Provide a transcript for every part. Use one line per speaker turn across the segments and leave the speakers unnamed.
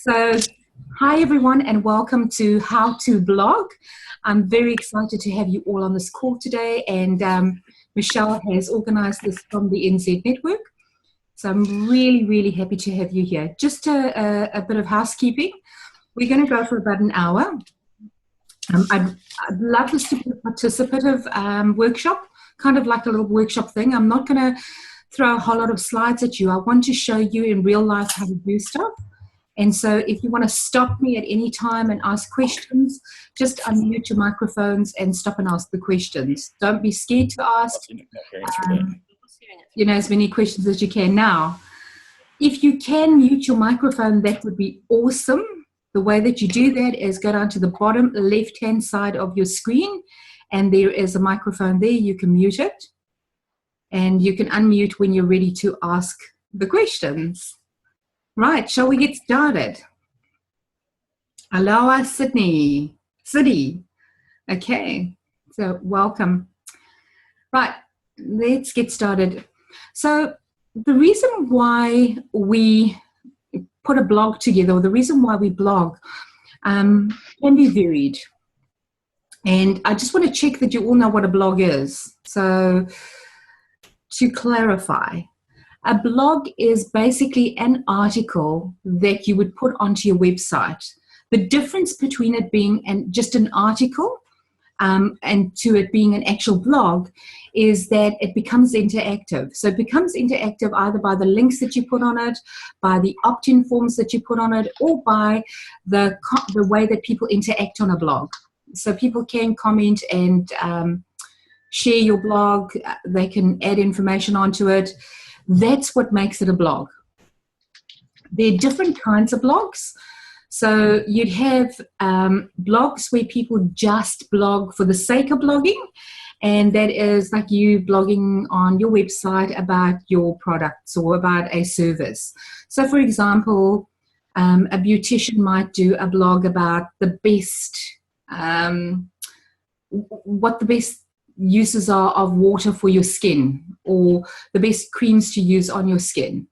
So, hi everyone, and welcome to How to Blog. I'm very excited to have you all on this call today, and Michelle has organized this from the NZ Network. So, I'm really happy to have you here. Just a bit of housekeeping. We're going to go for about an hour. I'd love this to be a participative workshop, kind of like a little workshop thing. I'm not going to throw a whole lot of slides at you. I want to show you in real life how to do stuff. And so if you want to stop me at any time and ask questions, just unmute your microphones and stop and ask the questions. Don't be scared to ask, as many questions as you can. Now, if you can mute your microphone, that would be awesome. The way that you do that is go down to the bottom left-hand side of your screen, and there is a microphone there. You can mute it, and you can unmute when you're ready to ask the questions. Right, shall we get started? Aloha, Sydney. Okay, so welcome. Right, let's get started. So the reason why we put a blog together, or the reason why we blog, can be varied. And I just want to check that you all know what a blog is. So to clarify, a blog is basically an article that you would put onto your website. The difference between it being just an article and to it being an actual blog is that it becomes interactive. So it becomes interactive either by the links that you put on it, by the opt-in forms that you put on it, or by the way that people interact on a blog. So people can comment and share your blog. They can add information onto it. That's what makes it a blog. There are different kinds of blogs. So you'd have blogs where people just blog for the sake of blogging, and that is like you blogging on your website about your products or about a service. So for example, a beautician might do a blog about the best, what the best uses are of water for your skin, or the best creams to use on your skin.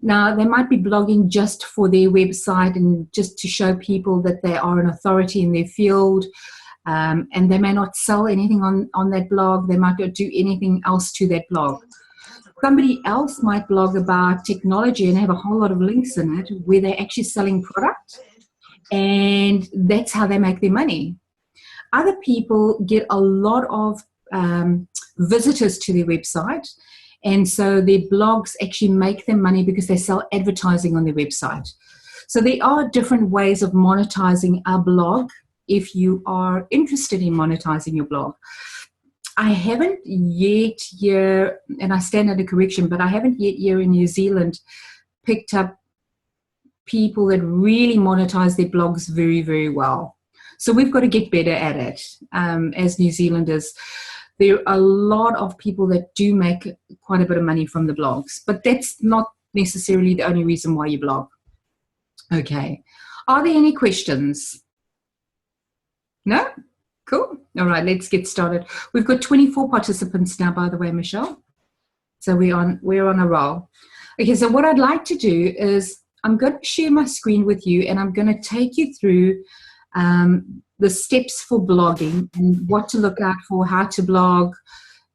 Now, they might be blogging just for their website and just to show people that they are an authority in their field, and they may not sell anything on that blog. They might not do anything else to that blog. Somebody else might blog about technology and have a whole lot of links in it where they're actually selling product, and that's how they make their money. Other people get a lot of visitors to their website, and so their blogs actually make them money because they sell advertising on their website. So there are different ways of monetizing a blog if you are interested in monetizing your blog. I haven't yet here, and I stand under correction, but I haven't yet here in New Zealand picked up people that really monetize their blogs very well. So we've got to get better at it as New Zealanders. There are a lot of people that do make quite a bit of money from the blogs, but that's not necessarily the only reason why you blog. Okay. Are there any questions? No? Cool. All right, let's get started. We've got 24 participants now, by the way, Michelle. So we're on a roll. Okay, so what I'd like to do is I'm going to share my screen with you, and I'm going to take you through the steps for blogging and what to look out for, how to blog.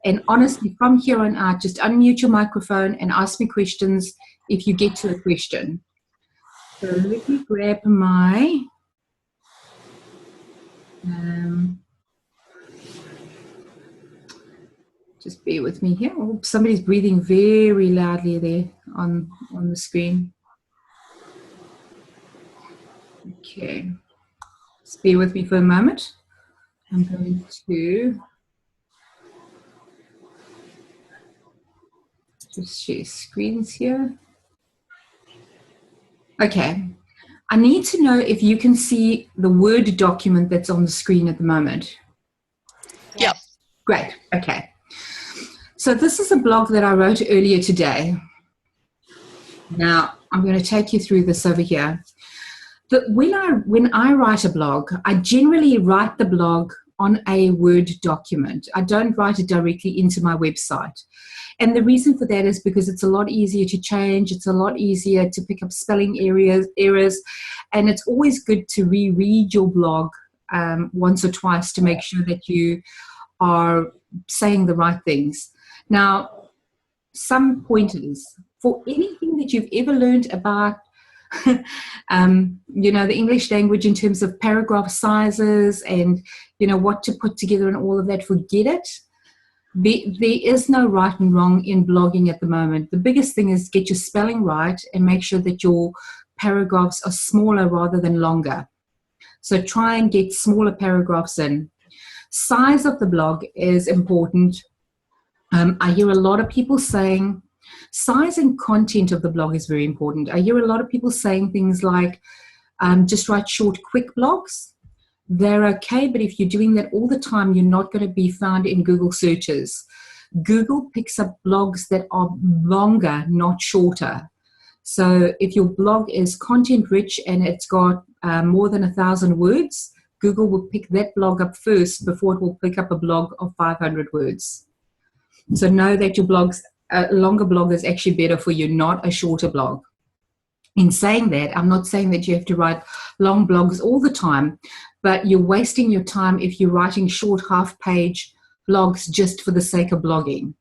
And honestly, from here on out, just unmute your microphone and ask me questions if you get to a question. So let me grab my just bear with me here. Oh, somebody's breathing very loudly there on the screen. Okay. Just bear with me for a moment. I'm going to just share screens here. Okay. I need to know if you can see the Word document that's on the screen at the moment.
Yep.
Great. Okay. So this is a blog that I wrote earlier today. Now, I'm going to take you through this over here. When I write a blog, I generally write the blog on a Word document. I don't write it directly into my website. And the reason for that is because it's a lot easier to change. It's a lot easier to pick up spelling errors. And it's always good to reread your blog once or twice to make sure that you are saying the right things. Now, some pointers for anything that you've ever learned about the English language in terms of paragraph sizes and, what to put together and all of that, forget it. There is no right and wrong in blogging at the moment. The biggest thing is get your spelling right and make sure that your paragraphs are smaller rather than longer. So try and get smaller paragraphs in. Size of the blog is important. I hear a lot of people saying size and content of the blog is very important. I hear a lot of people saying things like just write short, quick blogs. They're okay, but if you're doing that all the time, you're not going to be found in Google searches. Google picks up blogs that are longer, not shorter. So if your blog is content rich and it's got more than 1,000 words, Google will pick that blog up first before it will pick up a blog of 500 words. So know that your a longer blog is actually better for you, not a shorter blog. In saying that, I'm not saying that you have to write long blogs all the time, but you're wasting your time if you're writing short half-page blogs just for the sake of blogging.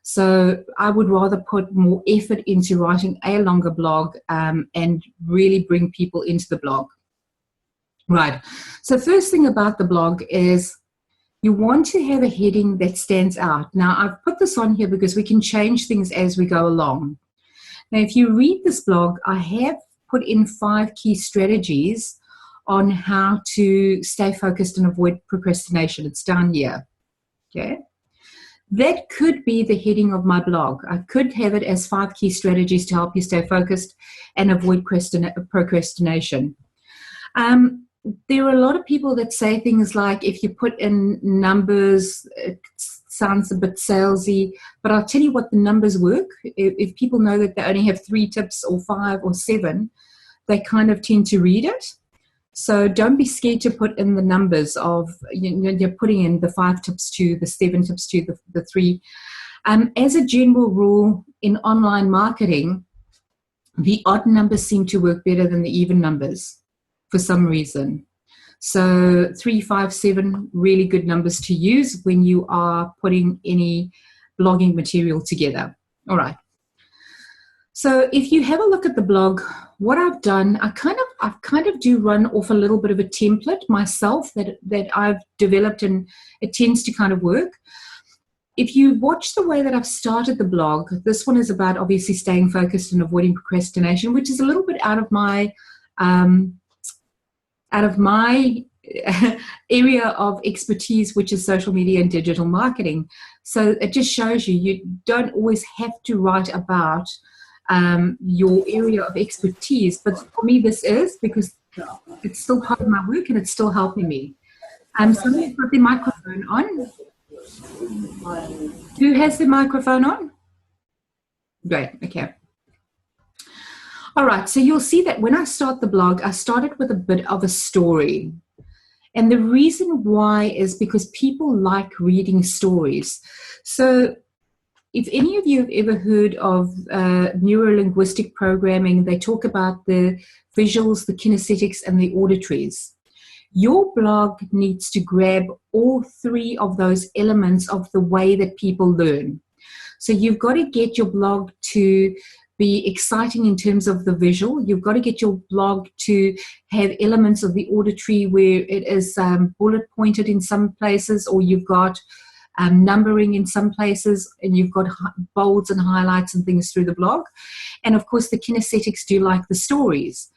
So I would rather put more effort into writing a longer blog and really bring people into the blog. Right. So first thing about the blog is you want to have a heading that stands out. Now, I've put this on here because we can change things as we go along. Now, if you read this blog, I have put in 5 key strategies on how to stay focused and avoid procrastination. It's down here. Okay. That could be the heading of my blog. I could have it as 5 key strategies to help you stay focused and avoid procrastination. There are a lot of people that say things like, if you put in numbers, it sounds a bit salesy, but I'll tell you what, the numbers work. If people know that they only have 3 tips or 5 or 7, they kind of tend to read it. So don't be scared to put in the numbers of, you're putting in the 5 tips to the 7 tips to the 3. As a general rule in online marketing, the odd numbers seem to work better than the even numbers for some reason. So 3, 5, 7, really good numbers to use when you are putting any blogging material together. All right. So if you have a look at the blog, what I've done, I kind of do run off a little bit of a template myself that I've developed, and it tends to kind of work. If you watch the way that I've started the blog, this one is about obviously staying focused and avoiding procrastination, which is a little bit out of my area of expertise, which is social media and digital marketing. So it just shows you don't always have to write about your area of expertise. But for me, this is because it's still part of my work and it's still helping me. Somebody's got the microphone on. Who has the microphone on? Great, okay. All right, so you'll see that when I start the blog, I started with a bit of a story. And the reason why is because people like reading stories. So if any of you have ever heard of neuro-linguistic programming, they talk about the visuals, the kinesthetics, and the auditories. Your blog needs to grab all 3 of those elements of the way that people learn. So you've got to get your blog to be exciting in terms of the visual. You've got to get your blog to have elements of the auditory where it is bullet pointed in some places, or you've got numbering in some places, and you've got bolds and highlights and things through the blog. And of course the kinesthetics do like the stories.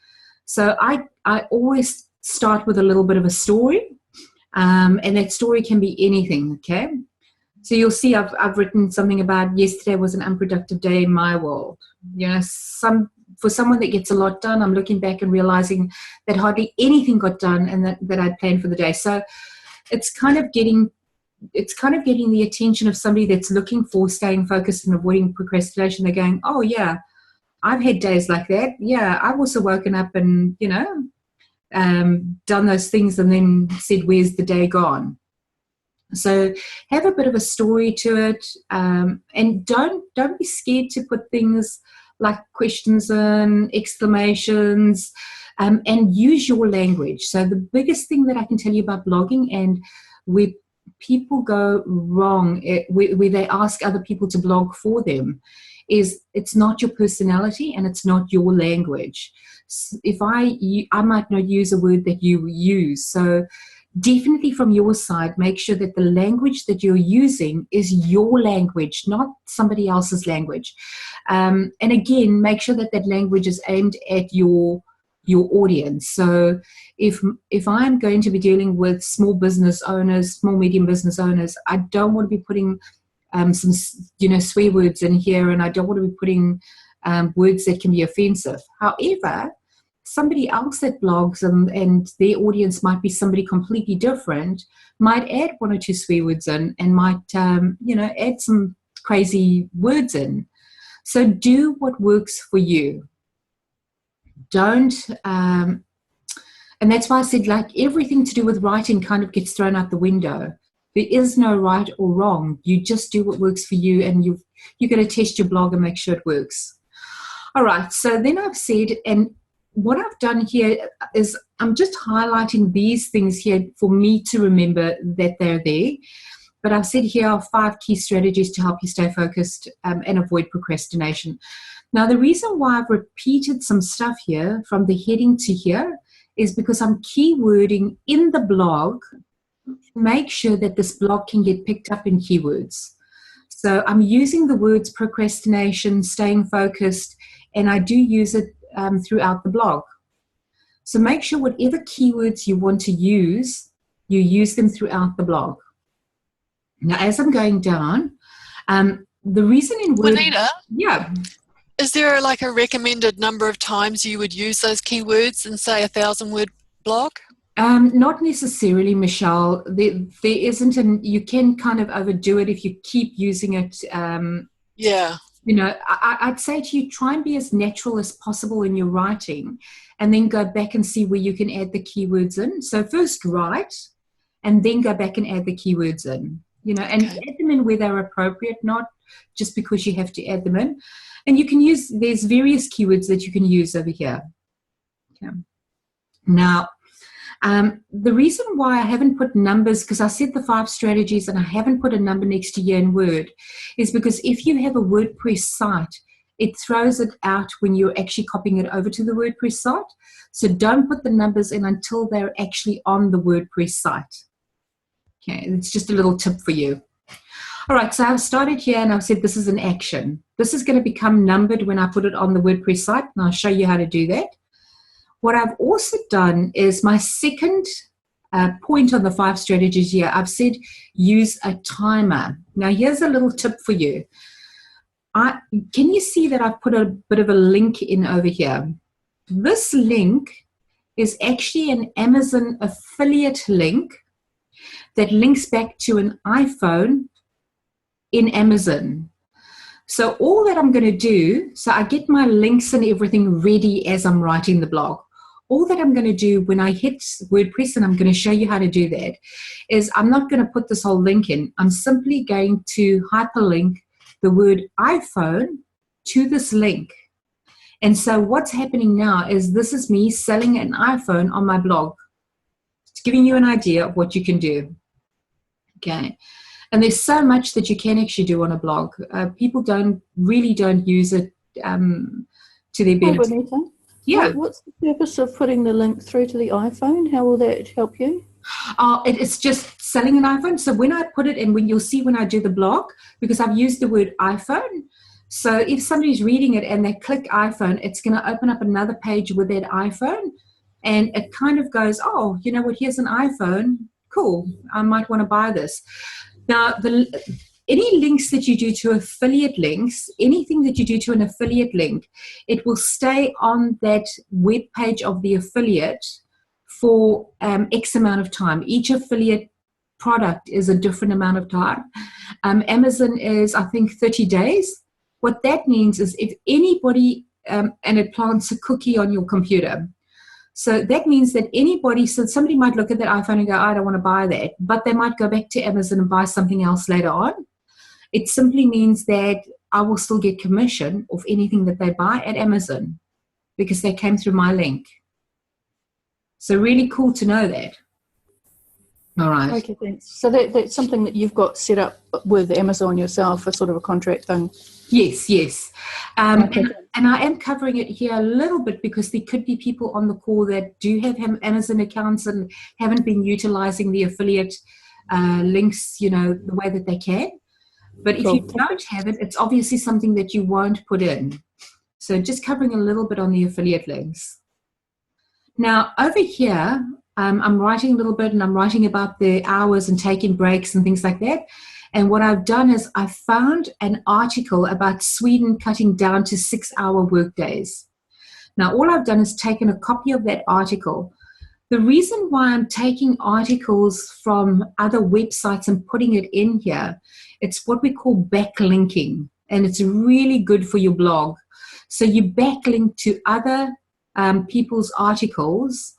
So I always start with a little bit of a story, and that story can be anything, okay? So you'll see I've written something about yesterday was an unproductive day in my world. For someone that gets a lot done, I'm looking back and realizing that hardly anything got done and that I'd planned for the day. So it's kind of getting the attention of somebody that's looking for staying focused and avoiding procrastination. They're going, oh yeah, I've had days like that. Yeah, I've also woken up and, done those things and then said, where's the day gone? So have a bit of a story to it, and don't be scared to put things like questions and exclamations, and use your language. So the biggest thing that I can tell you about blogging, and where people go wrong, where they ask other people to blog for them, is it's not your personality and it's not your language. If I might not use a word that you use, so definitely from your side, make sure that the language that you're using is your language, not somebody else's language. And again, make sure that that language is aimed at your audience. So if I'm going to be dealing with small business owners, small medium business owners, I don't want to be putting some swear words in here, and I don't want to be putting words that can be offensive. However, somebody else that blogs and their audience might be somebody completely different, might add one or two swear words in, and might add some crazy words in. So do what works for you. Don't and that's why I said, like, everything to do with writing kind of gets thrown out the window. There is no right or wrong. You just do what works for you, and you're going to test your blog and make sure it works. All right, so then I've said, and what I've done here is I'm just highlighting these things here for me to remember that they're there. But I've said here are 5 key strategies to help you stay focused and avoid procrastination. Now, the reason why I've repeated some stuff here from the heading to here is because I'm keywording in the blog to make sure that this blog can get picked up in keywords. So I'm using the words procrastination, staying focused, and I do use it throughout the blog. So make sure whatever keywords you want to use, you use them throughout the blog. Now, as I'm going down, the reason in Word...
Juanita?
Yeah.
Is there like a recommended number of times you would use those keywords in, say, a 1,000-word blog?
Not necessarily, Michelle. There isn't, and you can kind of overdo it if you keep using it.
Yeah.
I'd say to you, try and be as natural as possible in your writing, and then go back and see where you can add the keywords in. So first write, and then go back and add the keywords in, and add them in where they're appropriate, not just because you have to add them in. And you can use, there's various keywords that you can use over here. Okay. Now, the reason why I haven't put numbers, because I said the 5 strategies and I haven't put a number next to you in Word, is because if you have a WordPress site, it throws it out when you're actually copying it over to the WordPress site. So don't put the numbers in until they're actually on the WordPress site. Okay, it's just a little tip for you. All right, so I've started here and I've said this is an action. This is going to become numbered when I put it on the WordPress site, and I'll show you how to do that. What I've also done is my second point on the 5 strategies here, I've said use a timer. Now, here's a little tip for you. Can you see that I've put a bit of a link in over here? This link is actually an Amazon affiliate link that links back to an iPhone in Amazon. So all that I'm going to do, so I get my links and everything ready as I'm writing the blog. All that I'm going to do when I hit WordPress, and I'm going to show you how to do that, is I'm not going to put this whole link in. I'm simply going to hyperlink the word iPhone to this link. And so what's happening now is this is me selling an iPhone on my blog. It's giving you an idea of what you can do. Okay. And there's so much that you can actually do on a blog. People don't use it to their benefit.
Bonita,
yeah.
What's the purpose of putting the link through to the iPhone? How will that help you?
It's just selling an iPhone. So when I put it in, when you'll see when I do the blog, because I've used the word iPhone. So if somebody's reading it and they click iPhone, it's going to open up another page with that iPhone. And it kind of goes, oh, you know what, here's an iPhone. Cool. I might want to buy this. Now, any links that you do to affiliate links, anything that you do to an affiliate link, it will stay on that web page of the affiliate for X amount of time. Each affiliate product is a different amount of time. Amazon is, I think, 30 days. What that means is if anybody, and it plants a cookie on your computer. So that means that anybody, so somebody might look at that iPhone and go, I don't want to buy that, but they might go back to Amazon and buy something else later on. It simply means that I will still get commission of anything that they buy at Amazon because they came through my link. So really cool to know that. All right.
Okay, thanks. So that's something that you've got set up with Amazon yourself, a sort of a contract thing.
Yes.
Okay.
And I am covering it here a little bit because there could be people on the call that do have Amazon accounts and haven't been utilizing the affiliate links, the way that they can. But if you don't have it, it's obviously something that you won't put in. So just covering a little bit on the affiliate links. Now, over here, I'm writing a little bit, and I'm writing about the hours and taking breaks and things like that. And what I've done is I found an article about Sweden cutting down to 6-hour workdays. Now, all I've done is taken a copy of that article. The reason why I'm taking articles from other websites and putting it in here, it's what we call backlinking, and it's really good for your blog. So you backlink to other people's articles,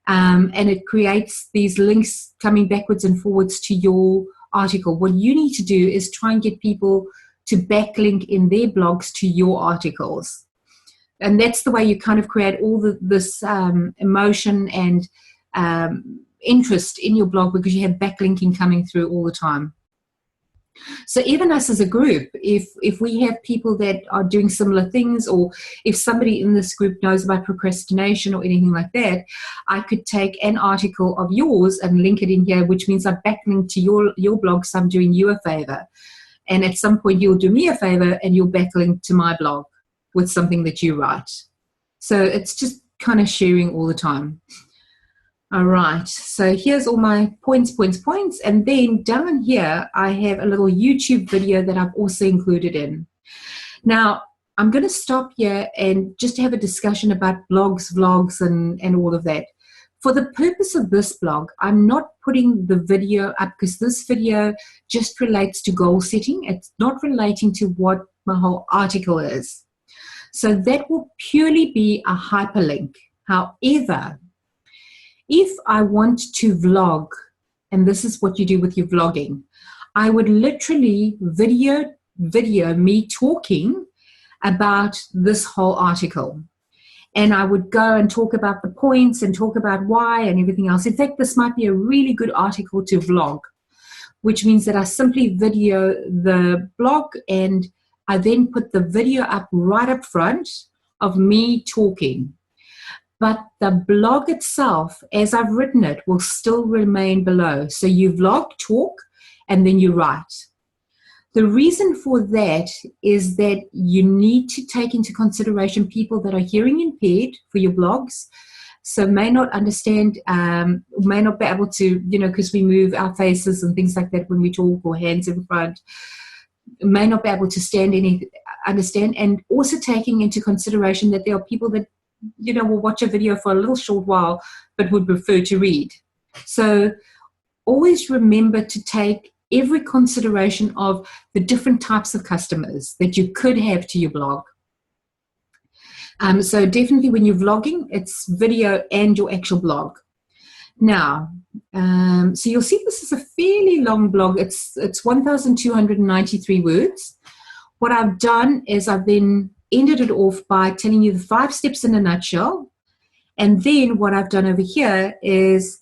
and it creates these links coming backwards and forwards to your article. What you need to do is try and get people to backlink in their blogs to your articles. And that's the way you kind of create all this emotion and interest in your blog, because you have backlinking coming through all the time. So even us as a group, if we have people that are doing similar things, or if somebody in this group knows about procrastination or anything like that, I could take an article of yours and link it in here, which means I backlink to your blog, so I'm doing you a favor. And at some point you'll do me a favor and you'll backlink to my blog with something that you write. So it's just kind of sharing all the time. All right, so here's all my points. And then down here, I have a little YouTube video that I've also included in. Now, I'm going to stop here and just have a discussion about blogs, vlogs, and all of that. For the purpose of this blog, I'm not putting the video up because this video just relates to goal setting. It's not relating to what my whole article is. So that will purely be a hyperlink. However, if I want to vlog, and this is what you do with your vlogging, I would literally video me talking about this whole article. And I would go and talk about the points and talk about why and everything else. In fact, this might be a really good article to vlog, which means that I simply video the blog and I then put the video up right up front of me talking. But the blog itself, as I've written it, will still remain below. So you vlog, talk, and then you write. The reason for that is that you need to take into consideration people that are hearing impaired for your blogs. So may not understand, may not be able to, because we move our faces and things like that when we talk, or hands in front, may not be able to understand. And also taking into consideration that there are people that will watch a video for a little short while, but would prefer to read. So always remember to take every consideration of the different types of customers that you could have to your blog. So definitely when you're vlogging, it's video and your actual blog. Now, so you'll see this is a fairly long blog. It's 1,293 words. What I've done is I've then ended it off by telling you the 5 steps in a nutshell. And then what I've done over here is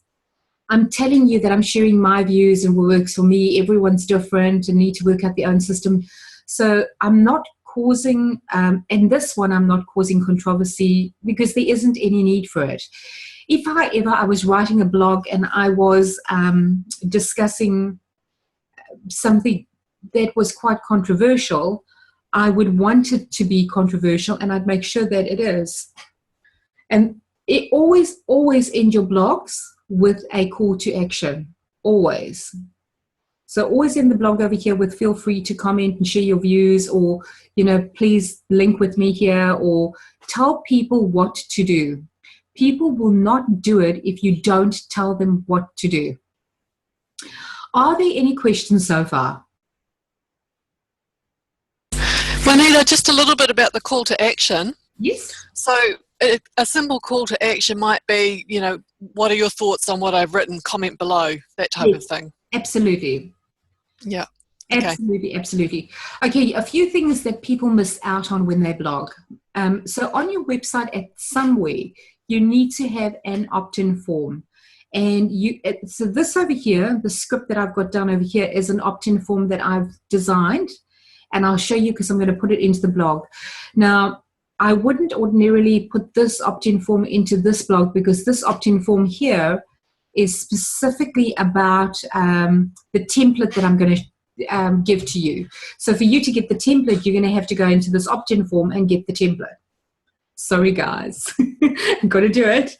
I'm telling you that I'm sharing my views and what works for me. Everyone's different and need to work out their own system. So I'm not causing, in this one, I'm not causing controversy because there isn't any need for it. If I was writing a blog and I was discussing something that was quite controversial, I would want it to be controversial, and I'd make sure that it is. And it always end your blogs with a call to action, always. So always end the blog over here with feel free to comment and share your views, or, please link with me here, or tell people what to do. People will not do it if you don't tell them what to do. Are there any questions so far?
Juanita, just a little bit about the call to action.
Yes.
So a simple call to action might be, what are your thoughts on what I've written? Comment below, that type of thing.
Absolutely.
Yeah. Okay.
Absolutely. Okay, a few things that people miss out on when they blog. So on your website at somewhere, you need to have an opt-in form. And so this over here, the script that I've got done over here is an opt-in form that I've designed. And I'll show you because I'm going to put it into the blog. Now, I wouldn't ordinarily put this opt-in form into this blog because this opt-in form here is specifically about the template that I'm going to give to you. So for you to get the template, you're going to have to go into this opt-in form and get the template. Sorry, guys. I've got to do it.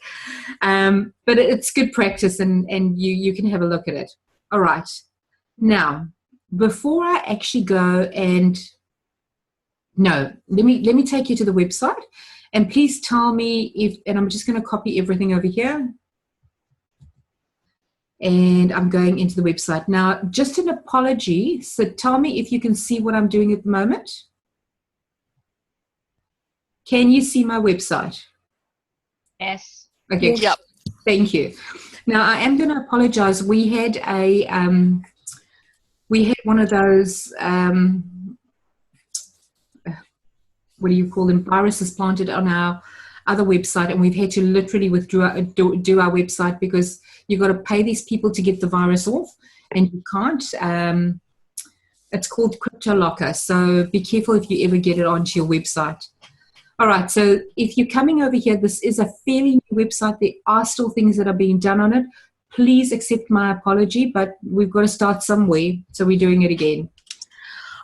But it's good practice, and you can have a look at it. All right. Now, before I actually go let me take you to the website, and please tell me and I'm just going to copy everything over here. And I'm going into the website. Now, just an apology. So tell me if you can see what I'm doing at the moment. Can you see my website?
Yes.
Okay.
Yep.
Thank you. Now, I am going to apologize. We had one of those, what do you call them, viruses planted on our other website, and we've had to literally do our website because you've got to pay these people to get the virus off, and you can't. It's called CryptoLocker, so be careful if you ever get it onto your website. All right, so if you're coming over here, this is a fairly new website. There are still things that are being done on it. Please accept my apology, but we've got to start somewhere, so we're doing it again.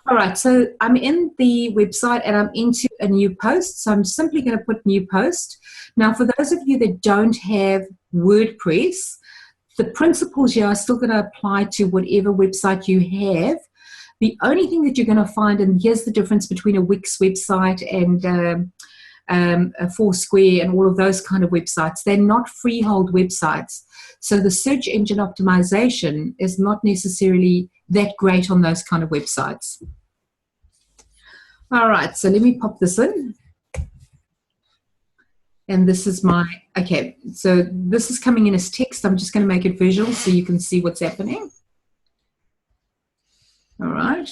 All right, so I'm in the website and I'm into a new post. So I'm simply going to put new post. Now, for those of you that don't have WordPress, the principles here are still going to apply to whatever website you have. The only thing that you're going to find, and here's the difference between a Wix website and a Foursquare and all of those kind of websites, they're not freehold websites. So the search engine optimization is not necessarily that great on those kind of websites. All right, so let me pop this in. And this is okay, so this is coming in as text. I'm just going to make it visual so you can see what's happening. All right.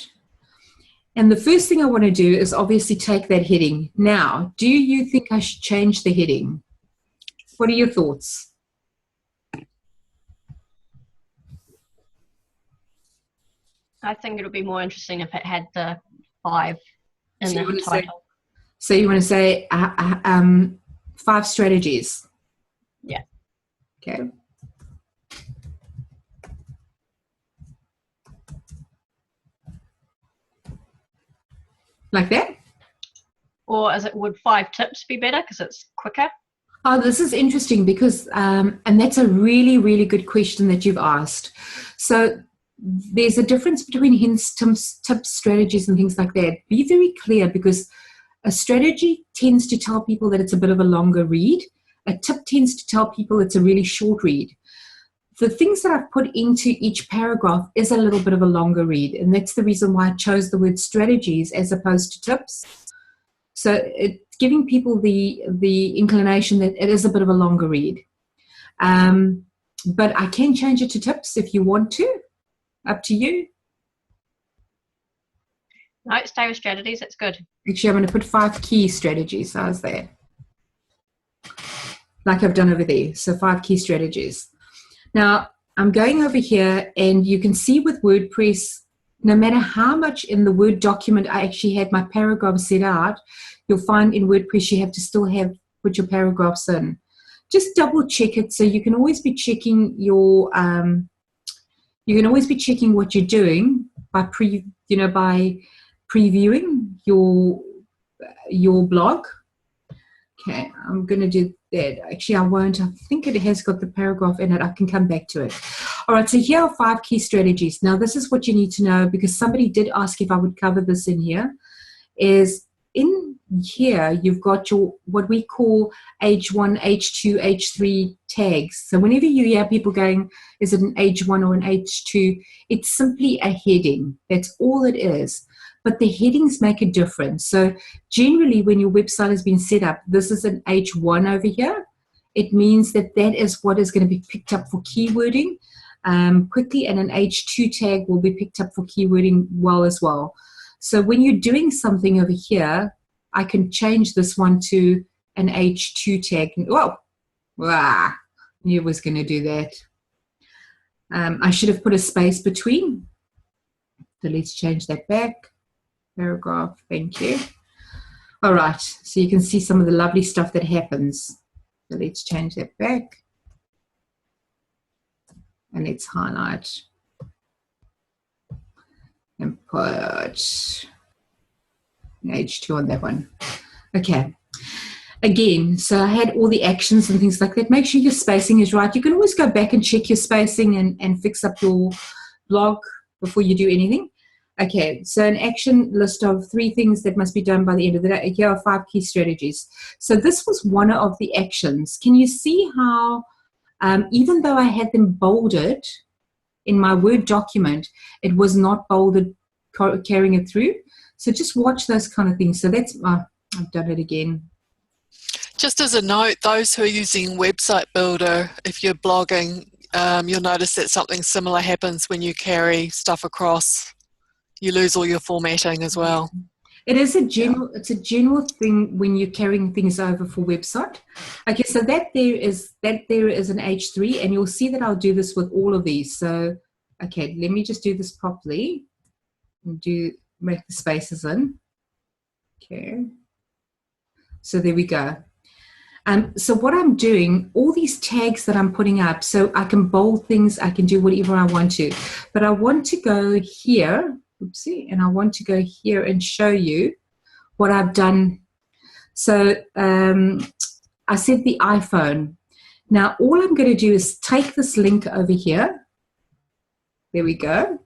And the first thing I want to do is obviously take that heading. Now, do you think I should change the heading? What are your thoughts?
I think it'll be more interesting if it had the 5 in
So
the title.
So you want to say 5 strategies?
Yeah.
Okay. Like that?
Or would 5 tips be better because it's quicker?
Oh, this is interesting because, and that's a really, really good question that you've asked. So there's a difference between hints, tips, strategies, and things like that. Be very clear, because a strategy tends to tell people that it's a bit of a longer read. A tip tends to tell people it's a really short read. The things that I've put into each paragraph is a little bit of a longer read, and that's the reason why I chose the word strategies as opposed to tips. So it's giving people the inclination that it is a bit of a longer read. But I can change it to tips if you want to. Up to you.
No, stay with strategies. It's good.
Actually, I'm going to put 5 key strategies. How's that? Like I've done over there. So 5 key strategies. Now, I'm going over here, and you can see with WordPress, no matter how much in the Word document I actually had my paragraphs set out, you'll find in WordPress you have to still put your paragraphs in. Just double check it, so you can always be checking your what you're doing by previewing your blog. Okay, I'm going to do that. Actually, I won't. I think it has got the paragraph in it. I can come back to it. All right, so here are 5 key strategies. Now, this is what you need to know, because somebody did ask if I would cover this in here, is in here you've got your what we call H1, H2, H3 tags. So whenever you hear people going, is it an H1 or an H2, it's simply a heading. That's all it is. but the headings make a difference. So generally when your website has been set up, this is an H1 over here. It means that that is what is going to be picked up for keywording quickly, and an H2 tag will be picked up for keywording well as well. So when you're doing something over here, I can change this one to an H2 tag. Whoa, knew it was going to do that. I should have put a space between. So let's change that back. Paragraph, thank you. All right, so you can see some of the lovely stuff that happens. So let's change that back. And let's highlight and put an H2 on that one. Okay. Again, so I had all the actions and things like that. Make sure your spacing is right. You can always go back and check your spacing and fix up your blog before you do anything. Okay, so an action list of 3 things that must be done by the end of the day. Here are 5 key strategies. So this was one of the actions. Can you see how, even though I had them bolded in my Word document, it was not bolded carrying it through? So just watch those kind of things. So that's, I've done it again.
Just as a note, those who are using Website Builder, if you're blogging, you'll notice that something similar happens when you carry stuff across. You lose all your formatting as well.
It is a general, it's a general thing when you're carrying things over for website. Okay, so that there is an H3, and you'll see that I'll do this with all of these. So, okay, let me just do this properly and make the spaces in. Okay. So there we go. So what I'm doing, all these tags that I'm putting up, so I can bold things, I can do whatever I want to, but I want to go here, oopsie, and I want to go here and show you what I've done. So I said the iPhone. Now all I'm going to do is take this link over here. There we go.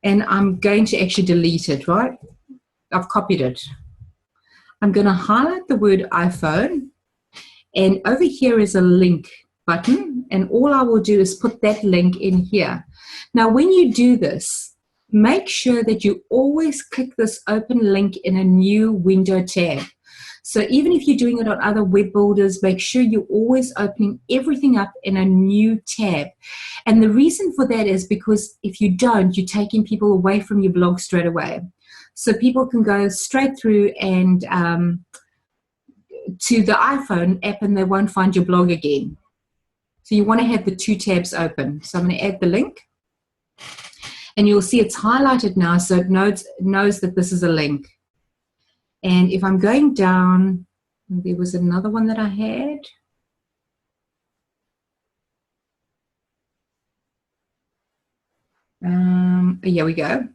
And I'm going to actually delete it, right? I've copied it. I'm going to highlight the word iPhone, and over here is a link button, and all I will do is put that link in here. Now when you do this, make sure that you always click this open link in a new window tab. So even if you're doing it on other web builders, make sure you're always opening everything up in a new tab. And the reason for that is because if you don't, you're taking people away from your blog straight away. So people can go straight through and to the iPhone app, and they won't find your blog again. So you want to have the 2 tabs open. So I'm going to add the link, and you'll see it's highlighted now, so it knows that this is a link. And if I'm going down, there was another one that I had. Here we go.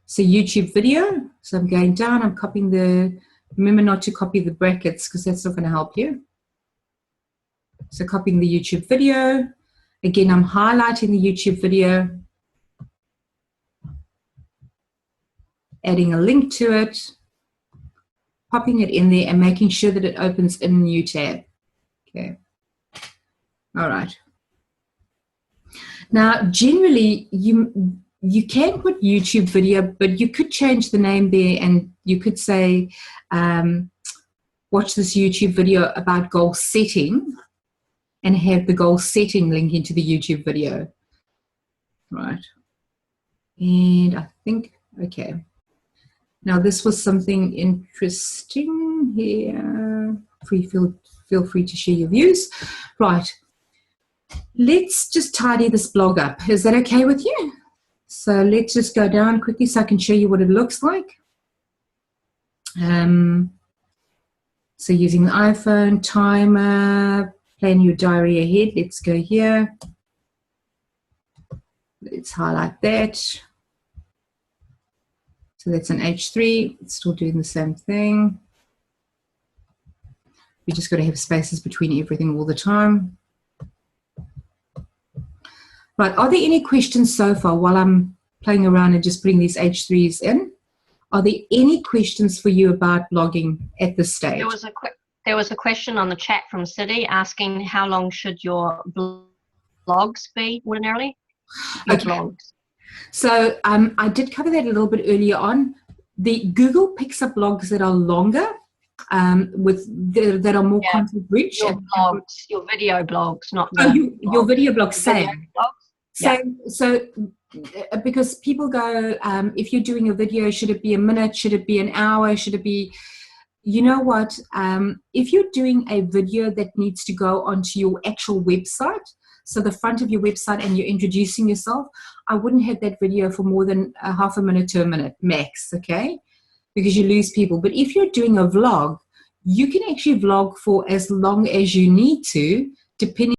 So YouTube video. So I'm going down, I'm copying the, remember not to copy the brackets because that's not going to help you. So copying the YouTube video. Again, I'm highlighting the YouTube video, adding a link to it, popping it in there and making sure that it opens in a new tab. Okay. All right. Now, generally, you can put YouTube video, but you could change the name there, and you could say, watch this YouTube video about goal setting, and have the goal setting link into the YouTube video. Right. And I think, okay. Now this was something interesting here. Feel free to share your views. Right. Let's just tidy this blog up. Is that okay with you? So let's just go down quickly so I can show you what it looks like. So using the iPhone, timer, plan your diary ahead. Let's go here. Let's highlight that. So that's an H3. It's still doing the same thing. You just got to have spaces between everything all the time. Right, are there any questions so far while I'm playing around and just putting these H3s in? Are there any questions for you about blogging at this stage?
There was a question on the chat from City asking how long should your blogs be ordinarily? Your blogs.
So I did cover that a little bit earlier on. the Google picks up blogs that are longer, that are more
Yeah.
content rich.
Your blogs, your video blogs, not the
Oh, your
blogs.
video blog,
Video
same.
blogs.
So because people go, if you're doing a video, should it be a minute? Should it be an hour? Should it be, you know what? If you're doing a video that needs to go onto your actual website, so the front of your website, and you're introducing yourself, I wouldn't have that video for more than a half a minute to a minute max, okay? Because you lose people. But if you're doing a vlog, you can actually vlog for as long as you need to, depending